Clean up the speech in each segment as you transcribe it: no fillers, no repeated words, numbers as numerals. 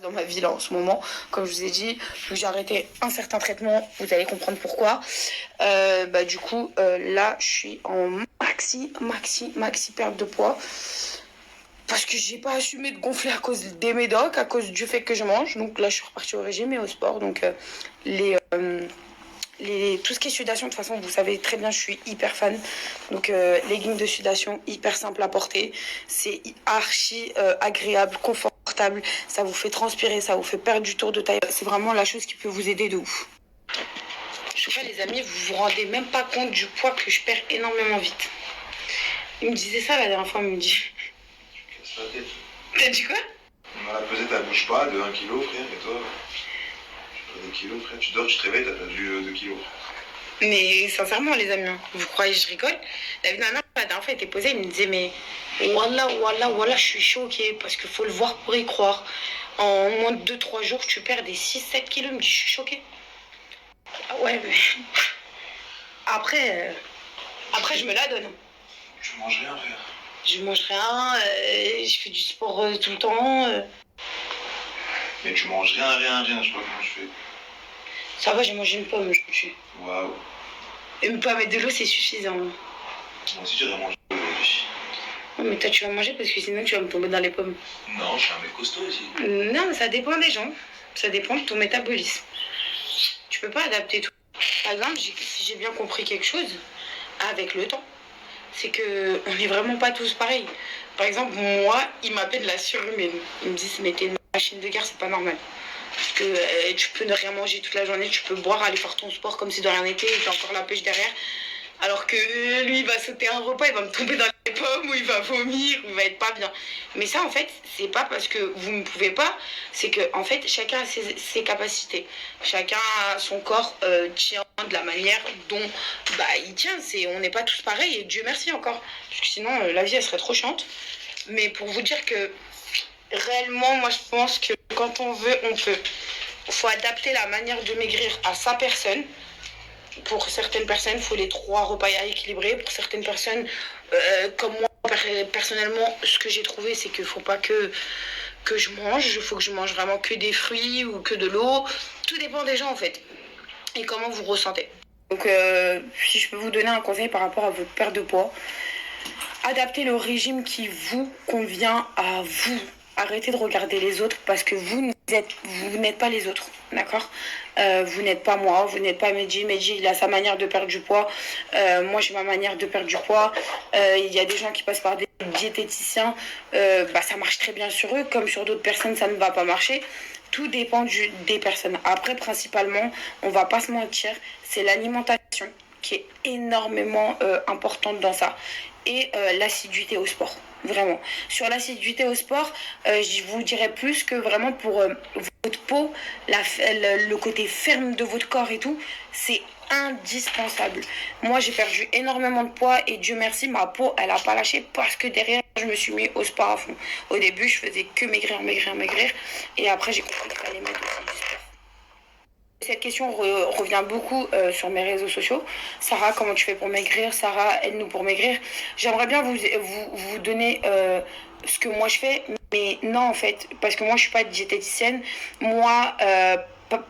dans ma vie là en ce moment. Comme je vous ai dit, j'ai arrêté un certain traitement, vous allez comprendre pourquoi. Du coup, là, je suis en maxi perte de poids. Parce que j'ai pas assumé de gonfler à cause des médocs, à cause du fait que je mange. Donc là, je suis repartie au régime et au sport. Donc tout ce qui est sudation, de toute façon, vous savez très bien, je suis hyper fan. Donc, leggings de sudation, hyper simple à porter. C'est archi agréable, confortable. Ça vous fait transpirer, ça vous fait perdre du tour de taille. C'est vraiment la chose qui peut vous aider de ouf. Je sais pas, les amis, vous vous rendez même pas compte du poids que je perds énormément vite. Il me disait ça la dernière fois, il me dit. T'as dit quoi? On a pesé ta bouche pas de 1 kg, frère, et toi, tu perds 2 kilos, frère. Tu dors, tu te réveilles, t'as perdu 2 kilos. Mais sincèrement, les amis, vous croyez que je rigole? La dernière fois, elle était posée, il me disait, mais wallah, je suis choquée, parce qu'il faut le voir pour y croire. En moins de 2-3 jours, tu perds des 6-7 kilos, il me dit, je suis choquée. Ah ouais, mais... Après, je me la donne. Tu manges rien, frère. Je mange rien, je fais du sport tout le temps. Mais tu manges rien, je sais pas comment je fais. Ça va, j'ai mangé une pomme, je me suis. Waouh. Une pomme et de l'eau, c'est suffisant. Moi aussi, j'aurais mangé aujourd'hui. Ouais, mais toi, tu vas manger parce que sinon, tu vas me tomber dans les pommes. Non, je suis un mec costaud aussi. Non, mais ça dépend des gens. Ça dépend de ton métabolisme. Tu peux pas adapter tout. Par exemple, si j'ai bien compris quelque chose, avec le temps, c'est que on n'est vraiment pas tous pareils. Par exemple, moi, il m'appelle la surhumaine. Il me dit, mais t'es une machine de guerre, c'est pas normal. Parce que tu peux ne rien manger toute la journée, tu peux boire, aller faire ton sport comme si de rien n'était, et t'as encore la pêche derrière. Alors que lui, il va sauter un repas, il va me tomber dans les pommes, ou il va vomir, ou il va être pas bien. Mais ça, en fait, c'est pas parce que vous ne pouvez pas, c'est que, en fait, chacun a ses capacités. Chacun a son corps tient de la manière dont il tient. On n'est pas tous pareils, et Dieu merci encore. Parce que sinon, la vie, elle serait trop chiante. Mais pour vous dire que, réellement, moi, je pense que quand on veut, on peut. Il faut adapter la manière de maigrir à sa personne. Pour certaines personnes, il faut les 3 repas équilibrés. Pour certaines personnes, comme moi, personnellement, ce que j'ai trouvé, c'est qu'il ne faut pas que je mange. Il faut que je mange vraiment que des fruits ou que de l'eau. Tout dépend des gens, en fait. Et comment vous ressentez. Donc, si je peux vous donner un conseil par rapport à votre perte de poids, adaptez le régime qui vous convient à vous. Arrêtez de regarder les autres parce que vous n'êtes pas les autres, d'accord? Vous n'êtes pas moi, vous n'êtes pas Medji. Medji, il a sa manière de perdre du poids. Moi, j'ai ma manière de perdre du poids. Il y a des gens qui passent par des diététiciens. Ça marche très bien sur eux. Comme sur d'autres personnes, ça ne va pas marcher. Tout dépend des personnes. Après, principalement, on va pas se mentir, c'est l'alimentation qui est énormément importante dans ça. Et l'assiduité au sport. Vraiment. Sur l'assiduité au sport, je vous dirais plus que vraiment pour votre peau, le côté ferme de votre corps et tout, c'est indispensable. Moi, j'ai perdu énormément de poids et Dieu merci, ma peau, elle n'a pas lâché parce que derrière, je me suis mis au sport à fond. Au début, je faisais que maigrir. Et après, j'ai compris qu'il fallait mettre aussi du sport. Cette question revient beaucoup sur mes réseaux sociaux. Sarah, comment tu fais pour maigrir? Sarah, aide-nous pour maigrir. J'aimerais bien vous donner ce que moi je fais, mais non en fait, parce que moi je suis pas diététicienne. Moi,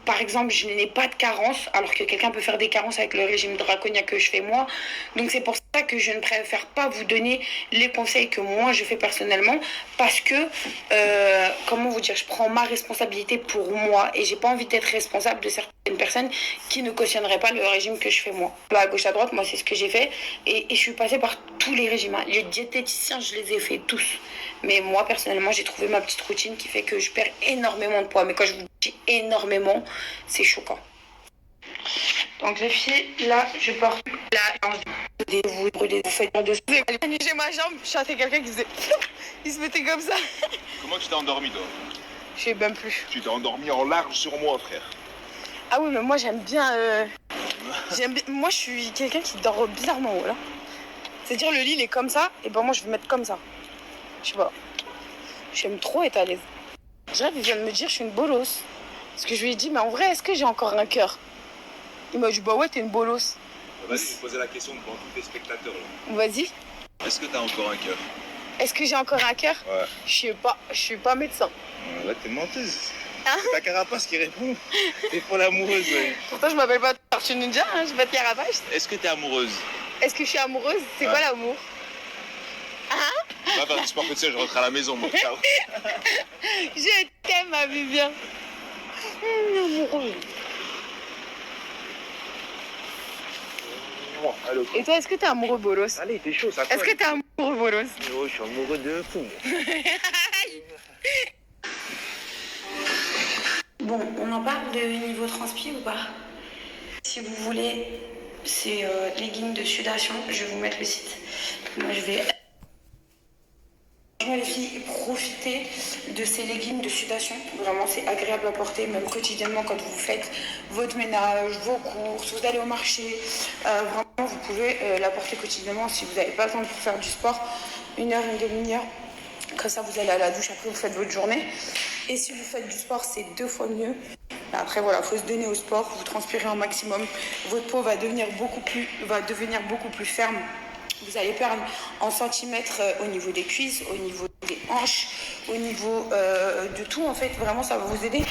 par exemple, je n'ai pas de carence, alors que quelqu'un peut faire des carences avec le régime draconien que je fais moi. Donc c'est pour ça que je ne préfère pas vous donner les conseils que moi je fais personnellement, parce que, comment vous dire, je prends ma responsabilité pour moi et j'ai pas envie d'être responsable de certaines personnes qui ne cautionneraient pas le régime que je fais moi. À gauche à droite, moi c'est ce que j'ai fait et je suis passée par tous les régimes. Les diététiciens, je les ai fait tous. Mais moi personnellement, j'ai trouvé ma petite routine qui fait que je perds énormément de poids. Mais quand je vous dis énormément, c'est choquant. Donc les filles, là, je porte vous brûlez des feuilles de j'ai ma jambe, je chantais quelqu'un qui faisait il se mettait comme ça. Comment tu t'es endormi, toi? Je sais même plus. Tu t'es endormi en large sur moi, frère. Ah oui, mais moi j'aime bien, moi je suis quelqu'un qui dort bizarrement haut, là. C'est-à-dire le lit il est comme ça, et ben moi je vais mettre comme ça. Je sais pas. J'aime trop être à l'aise. Jérôme, il vient de me dire je suis une bolosse. Parce que je lui ai dit, mais en vrai, est-ce que j'ai encore un cœur? Il m'a dit, bah ouais, t'es une bolosse. Vas-y, je vais poser la question devant tous les spectateurs, là. Vas-y. Est-ce que t'as encore un cœur? Est-ce que j'ai encore un cœur? Ouais. Je sais pas médecin. Ouais, t'es menteuse. C'est ta carapace qui répond. T'es pour l'amoureuse. Ouais. Pourtant, je m'appelle pas Tortue Ninja, hein, j'ai pas de carapace. Est-ce que t'es amoureuse? Est-ce que je suis amoureuse? C'est quoi l'amour? Va faire du sport que tu sais, je rentre à la maison, moi. Ciao. Je t'aime, ma Vivien. Allô. Et toi, est-ce que t'es amoureux, Bolos? Allez, t'es chaud, ça Est-ce que t'es amoureux, Bolos? Oh, je suis amoureux de fou. Bon, on en parle de niveau transpi ou pas? Si vous voulez, c'est leggings de sudation. Je vais vous mettre le site. Moi, je vais... Les filles, profitez de ces leggings de sudation. Vraiment, c'est agréable à porter, même quotidiennement quand vous faites votre ménage, vos courses, vous allez au marché. Vraiment, vous pouvez la porter quotidiennement si vous n'avez pas le temps de faire du sport. 1 heure, une demi-heure. Comme ça, vous allez à la douche, après vous faites votre journée. Et si vous faites du sport, c'est 2 fois mieux. Après, voilà, il faut se donner au sport, vous transpirez un maximum. Votre peau va devenir beaucoup plus ferme. Vous allez perdre en centimètres au niveau des cuisses, au niveau des hanches, au niveau de tout. En fait, vraiment, ça va vous aider.